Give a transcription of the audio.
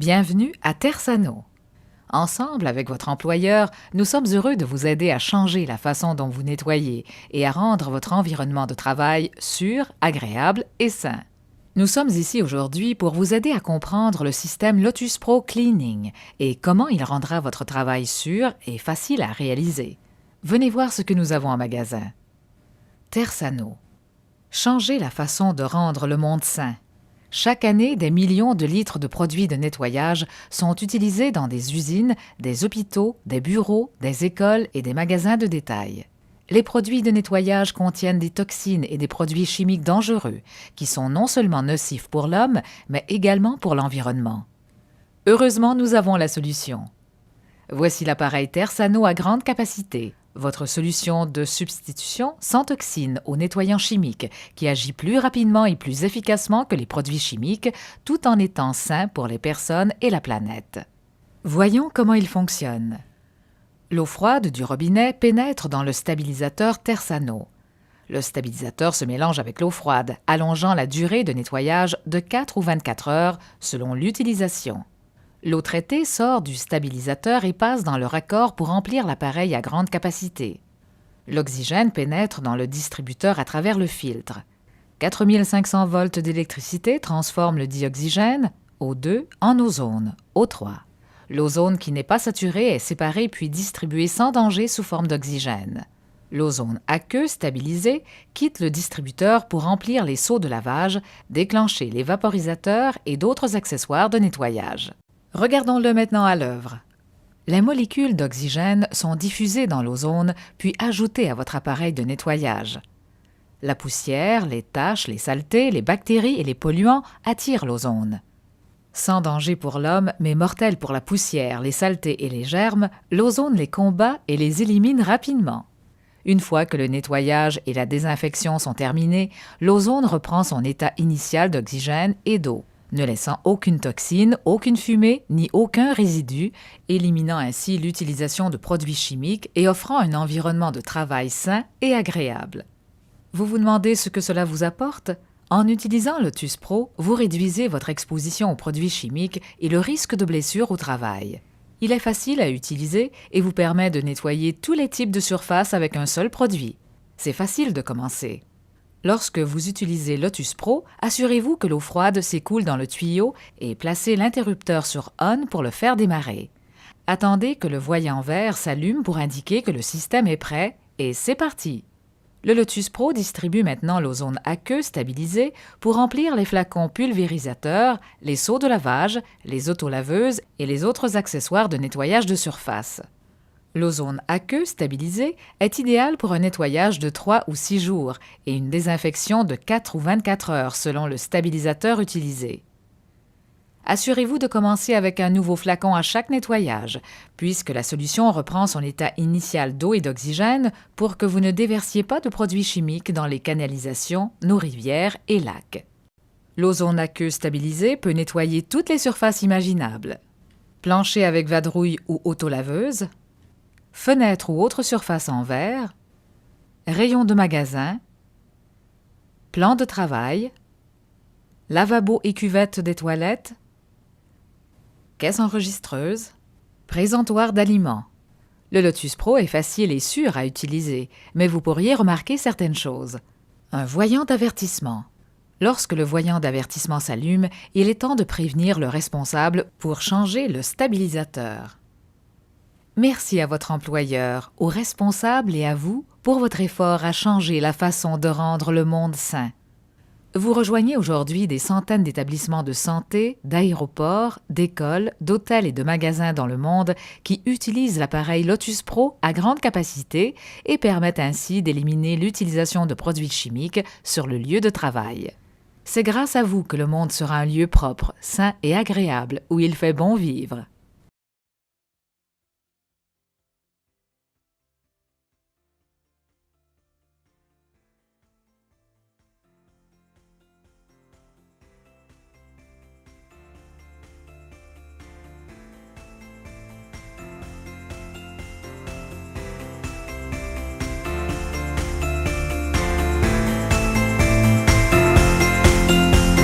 Bienvenue à Tersano. Ensemble, avec votre employeur, nous sommes heureux de vous aider à changer la façon dont vous nettoyez et à rendre votre environnement de travail sûr, agréable et sain. Nous sommes ici aujourd'hui pour vous aider à comprendre le système Lotus Pro Cleaning et comment il rendra votre travail sûr et facile à réaliser. Venez voir ce que nous avons en magasin. Tersano. Changez la façon de rendre le monde sain. Chaque année, des millions de litres de produits de nettoyage sont utilisés dans des usines, des hôpitaux, des bureaux, des écoles et des magasins de détail. Les produits de nettoyage contiennent des toxines et des produits chimiques dangereux qui sont non seulement nocifs pour l'homme, mais également pour l'environnement. Heureusement, nous avons la solution. Voici l'appareil Tersano à grande capacité, votre solution de substitution sans toxines au nettoyant chimique qui agit plus rapidement et plus efficacement que les produits chimiques tout en étant sain pour les personnes et la planète. Voyons comment il fonctionne. L'eau froide du robinet pénètre dans le stabilisateur Tersano. Le stabilisateur se mélange avec l'eau froide, allongeant la durée de nettoyage de 4 ou 24 heures selon l'utilisation. L'eau traitée sort du stabilisateur et passe dans le raccord pour remplir l'appareil à grande capacité. L'oxygène pénètre dans le distributeur à travers le filtre. 4500 volts d'électricité transforment le dioxygène, O2, en ozone, O3. L'ozone qui n'est pas saturé est séparé puis distribué sans danger sous forme d'oxygène. L'ozone aqueux stabilisé quitte le distributeur pour remplir les seaux de lavage, déclencher les vaporisateurs et d'autres accessoires de nettoyage. Regardons-le maintenant à l'œuvre. Les molécules d'oxygène sont diffusées dans l'ozone puis ajoutées à votre appareil de nettoyage. La poussière, les taches, les saletés, les bactéries et les polluants attirent l'ozone. Sans danger pour l'homme, mais mortel pour la poussière, les saletés et les germes, l'ozone les combat et les élimine rapidement. Une fois que le nettoyage et la désinfection sont terminés, l'ozone reprend son état initial d'oxygène et d'eau, ne laissant aucune toxine, aucune fumée, ni aucun résidu, éliminant ainsi l'utilisation de produits chimiques et offrant un environnement de travail sain et agréable. Vous vous demandez ce que cela vous apporte? En utilisant Lotus Pro, vous réduisez votre exposition aux produits chimiques et le risque de blessures au travail. Il est facile à utiliser et vous permet de nettoyer tous les types de surfaces avec un seul produit. C'est facile de commencer. Lorsque vous utilisez Lotus Pro, assurez-vous que l'eau froide s'écoule dans le tuyau et placez l'interrupteur sur On pour le faire démarrer. Attendez que le voyant vert s'allume pour indiquer que le système est prêt et c'est parti! Le Lotus Pro distribue maintenant l'ozone aqueux stabilisé pour remplir les flacons pulvérisateurs, les seaux de lavage, les autolaveuses et les autres accessoires de nettoyage de surface. L'ozone aqueux stabilisé est idéal pour un nettoyage de 3 ou 6 jours et une désinfection de 4 ou 24 heures selon le stabilisateur utilisé. Assurez-vous de commencer avec un nouveau flacon à chaque nettoyage, puisque la solution reprend son état initial d'eau et d'oxygène pour que vous ne déversiez pas de produits chimiques dans les canalisations, nos rivières et lacs. L'ozone aqueux stabilisé peut nettoyer toutes les surfaces imaginables. Plancher avec vadrouille ou autolaveuse, fenêtres ou autres surfaces en verre, rayons de magasin, plan de travail, lavabo et cuvette des toilettes, caisse enregistreuse, présentoir d'aliments. Le Lotus Pro est facile et sûr à utiliser, mais vous pourriez remarquer certaines choses. Un voyant d'avertissement. Lorsque le voyant d'avertissement s'allume, il est temps de prévenir le responsable pour changer le stabilisateur. Merci à votre employeur, aux responsables et à vous pour votre effort à changer la façon de rendre le monde sain. Vous rejoignez aujourd'hui des centaines d'établissements de santé, d'aéroports, d'écoles, d'hôtels et de magasins dans le monde qui utilisent l'appareil Lotus Pro à grande capacité et permettent ainsi d'éliminer l'utilisation de produits chimiques sur le lieu de travail. C'est grâce à vous que le monde sera un lieu propre, sain et agréable où il fait bon vivre.